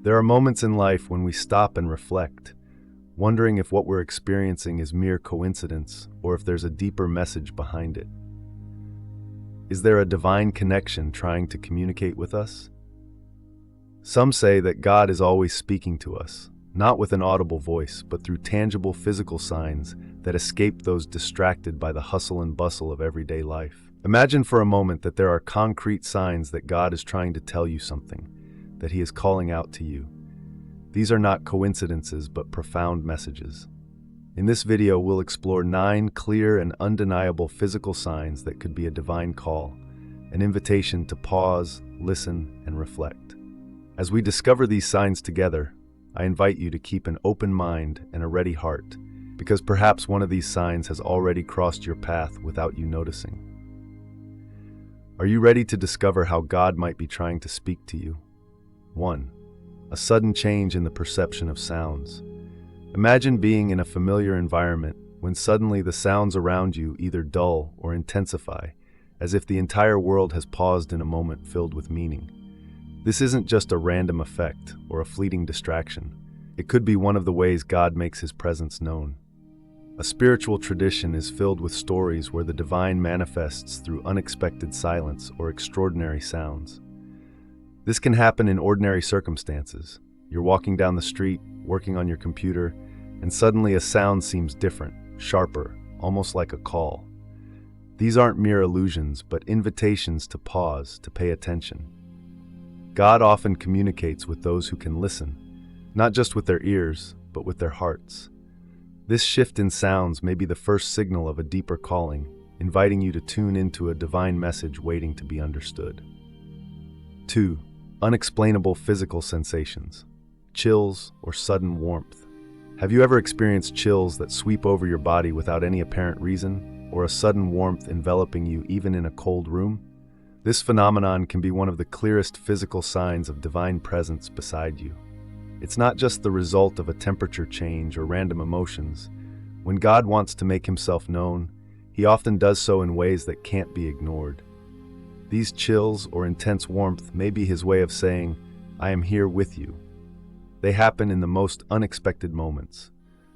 There are moments in life when we stop and reflect, wondering if what we're experiencing is mere coincidence or if there's a deeper message behind it. Is there a divine connection trying to communicate with us? Some say that God is always speaking to us, not with an audible voice, but through tangible physical signs that escape those distracted by the hustle and bustle of everyday life. Imagine for a moment that there are concrete signs that God is trying to tell you something, that He is calling out to you. These are not coincidences, but profound messages. In this video, we'll explore 9 clear and undeniable physical signs that could be a divine call, an invitation to pause, listen, and reflect. As we discover these signs together, I invite you to keep an open mind and a ready heart, because perhaps one of these signs has already crossed your path without you noticing. Are you ready to discover how God might be trying to speak to you? 1. A sudden change in the perception of sounds. Imagine being in a familiar environment when suddenly the sounds around you either dull or intensify, as if the entire world has paused in a moment filled with meaning. This isn't just a random effect or a fleeting distraction. It could be one of the ways God makes His presence known. A spiritual tradition is filled with stories where the divine manifests through unexpected silence or extraordinary sounds. This can happen in ordinary circumstances. You're walking down the street, working on your computer, and suddenly a sound seems different, sharper, almost like a call. These aren't mere illusions, but invitations to pause, to pay attention. God often communicates with those who can listen, not just with their ears, but with their hearts. This shift in sounds may be the first signal of a deeper calling, inviting you to tune into a divine message waiting to be understood. 2. Unexplainable physical sensations. Chills or sudden warmth. Have you ever experienced chills that sweep over your body without any apparent reason, or a sudden warmth enveloping you even in a cold room? This phenomenon can be one of the clearest physical signs of divine presence beside you. It's not just the result of a temperature change or random emotions. When God wants to make Himself known, He often does so in ways that can't be ignored. These chills or intense warmth may be His way of saying, "I am here with you." They happen in the most unexpected moments,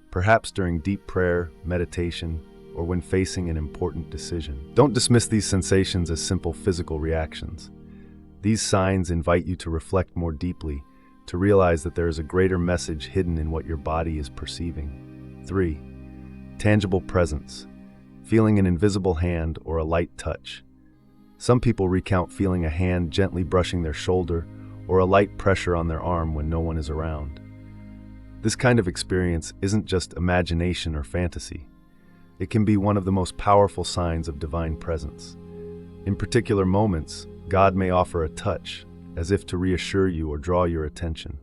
perhaps during deep prayer, meditation, or when facing an important decision. Don't dismiss these sensations as simple physical reactions. These signs invite you to reflect more deeply, to realize that there is a greater message hidden in what your body is perceiving. 3. Tangible presence. Feeling an invisible hand or a light touch. Some people recount feeling a hand gently brushing their shoulder or a light pressure on their arm when no one is around. This kind of experience isn't just imagination or fantasy. It can be one of the most powerful signs of divine presence. In particular moments, God may offer a touch, as if to reassure you or draw your attention.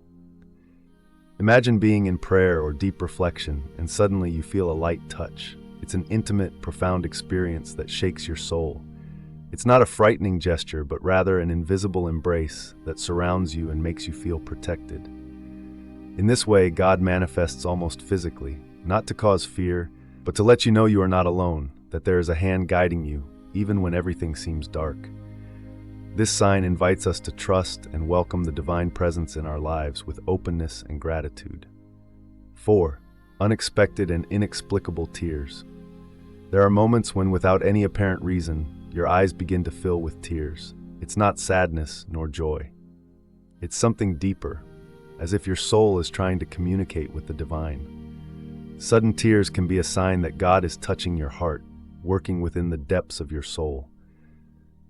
Imagine being in prayer or deep reflection, and suddenly you feel a light touch. It's an intimate, profound experience that shakes your soul. It's not a frightening gesture, but rather an invisible embrace that surrounds you and makes you feel protected. In this way, God manifests almost physically, not to cause fear, but to let you know you are not alone, that there is a hand guiding you, even when everything seems dark. This sign invites us to trust and welcome the divine presence in our lives with openness and gratitude. 4. Unexpected and inexplicable tears. There are moments when, without any apparent reason, your eyes begin to fill with tears. It's not sadness nor joy. It's something deeper, as if your soul is trying to communicate with the divine. Sudden tears can be a sign that God is touching your heart, working within the depths of your soul.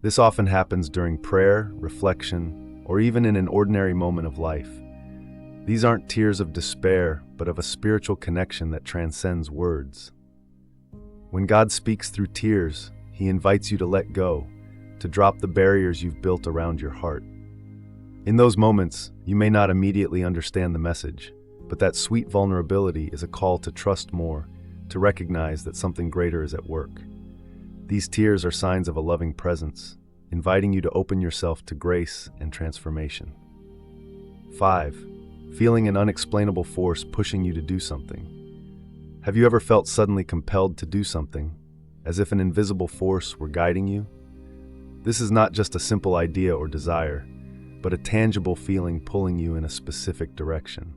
This often happens during prayer, reflection, or even in an ordinary moment of life. These aren't tears of despair, but of a spiritual connection that transcends words. When God speaks through tears, He invites you to let go, to drop the barriers you've built around your heart. In those moments, you may not immediately understand the message, but that sweet vulnerability is a call to trust more, to recognize that something greater is at work. These tears are signs of a loving presence, inviting you to open yourself to grace and transformation. 5. Feeling an unexplainable force pushing you to do something. Have you ever felt suddenly compelled to do something, as if an invisible force were guiding you? This is not just a simple idea or desire. but a tangible feeling pulling you in a specific direction.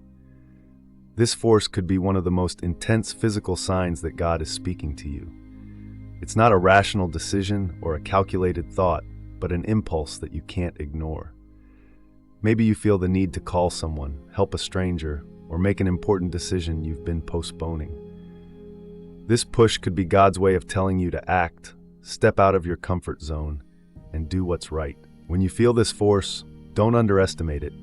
This force could be one of the most intense physical signs that God is speaking to you. It's not a rational decision or a calculated thought, but an impulse that you can't ignore. Maybe you feel the need to call someone, help a stranger, or make an important decision you've been postponing. This push could be God's way of telling you to act, step out of your comfort zone, and do what's right. When you feel this force, don't underestimate it.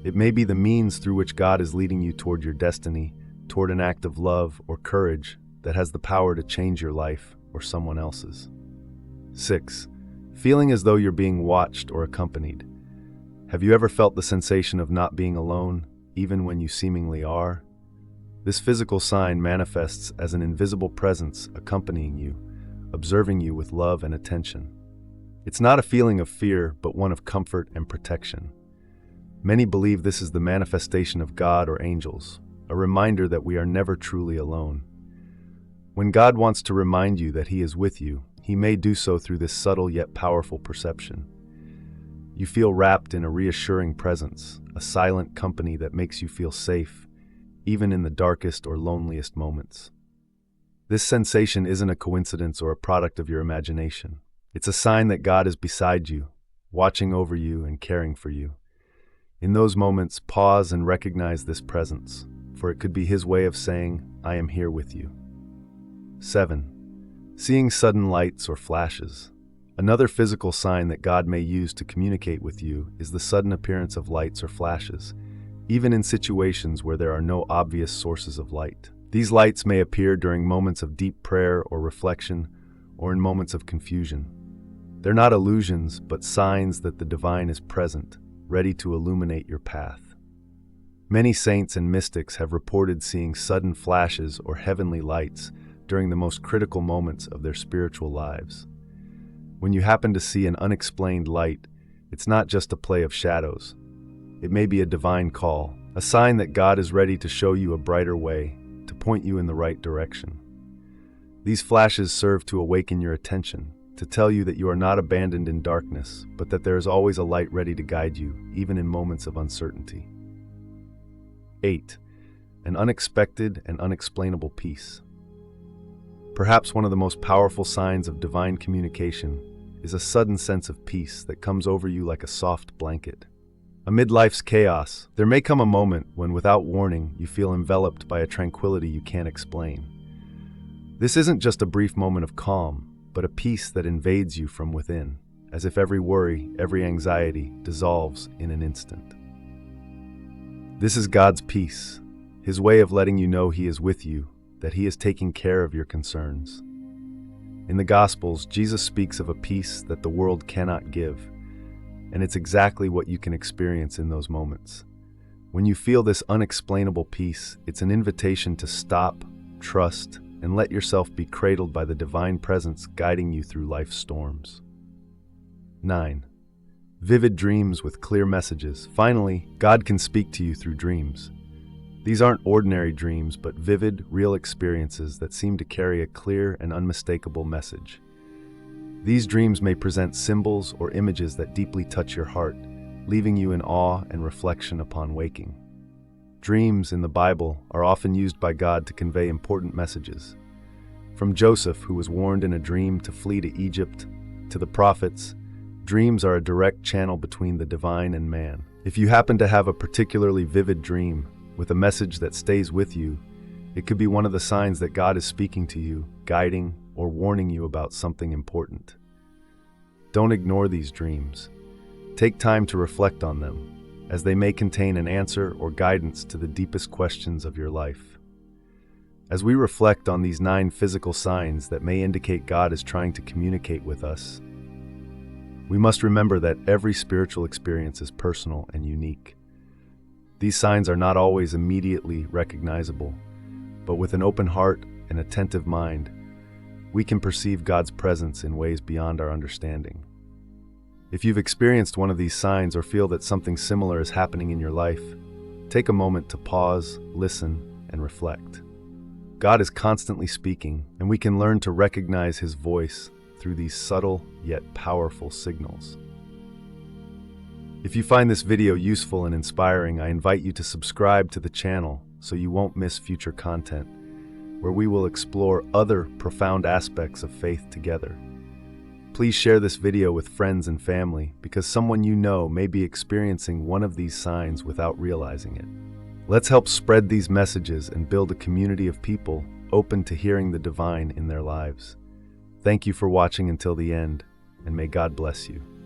It may be the means through which God is leading you toward your destiny, toward an act of love or courage that has the power to change your life or someone else's. 6. Feeling as though you're being watched or accompanied. Have you ever felt the sensation of not being alone, even when you seemingly are? This physical sign manifests as an invisible presence accompanying you, observing you with love and attention. It's not a feeling of fear, but one of comfort and protection. Many believe this is the manifestation of God or angels, a reminder that we are never truly alone. When God wants to remind you that He is with you, He may do so through this subtle yet powerful perception. You feel wrapped in a reassuring presence, a silent company that makes you feel safe, even in the darkest or loneliest moments. This sensation isn't a coincidence or a product of your imagination. It's a sign that God is beside you, watching over you and caring for you. In those moments, pause and recognize this presence, for it could be His way of saying, "I am here with you." 7. Seeing sudden lights or flashes. Another physical sign that God may use to communicate with you is the sudden appearance of lights or flashes, even in situations where there are no obvious sources of light. These lights may appear during moments of deep prayer or reflection, or in moments of confusion. They're not illusions, but signs that the divine is present, ready to illuminate your path. Many saints and mystics have reported seeing sudden flashes or heavenly lights during the most critical moments of their spiritual lives. When you happen to see an unexplained light, it's not just a play of shadows. It may be a divine call, a sign that God is ready to show you a brighter way, to point you in the right direction. These flashes serve to awaken your attention, to tell you that you are not abandoned in darkness, but that there is always a light ready to guide you, even in moments of uncertainty. 8. An unexpected and unexplainable peace. Perhaps one of the most powerful signs of divine communication is a sudden sense of peace that comes over you like a soft blanket. Amid life's chaos, there may come a moment when, without warning, you feel enveloped by a tranquility you can't explain. This isn't just a brief moment of calm, but a peace that invades you from within, as if every worry, every anxiety dissolves in an instant. This is God's peace, His way of letting you know He is with you, that He is taking care of your concerns. In the Gospels, Jesus speaks of a peace that the world cannot give, and it's exactly what you can experience in those moments. When you feel this unexplainable peace, it's an invitation to stop, trust, and let yourself be cradled by the divine presence guiding you through life's storms. 9. Vivid dreams with clear messages. Finally, God can speak to you through dreams. These aren't ordinary dreams, but vivid, real experiences that seem to carry a clear and unmistakable message. These dreams may present symbols or images that deeply touch your heart, leaving you in awe and reflection upon waking. Dreams in the Bible are often used by God to convey important messages. From Joseph, who was warned in a dream to flee to Egypt, to the prophets, dreams are a direct channel between the divine and man. If you happen to have a particularly vivid dream, with a message that stays with you, it could be one of the signs that God is speaking to you, guiding, or warning you about something important. Don't ignore these dreams. Take time to reflect on them, as they may contain an answer or guidance to the deepest questions of your life. As we reflect on these 9 physical signs that may indicate God is trying to communicate with us, we must remember that every spiritual experience is personal and unique. These signs are not always immediately recognizable, but with an open heart and attentive mind, we can perceive God's presence in ways beyond our understanding. If you've experienced one of these signs or feel that something similar is happening in your life, take a moment to pause, listen, and reflect. God is constantly speaking, and we can learn to recognize His voice through these subtle yet powerful signals. If you find this video useful and inspiring, I invite you to subscribe to the channel so you won't miss future content, where we will explore other profound aspects of faith together. Please share this video with friends and family because someone you know may be experiencing one of these signs without realizing it. Let's help spread these messages and build a community of people open to hearing the divine in their lives. Thank you for watching until the end, and may God bless you.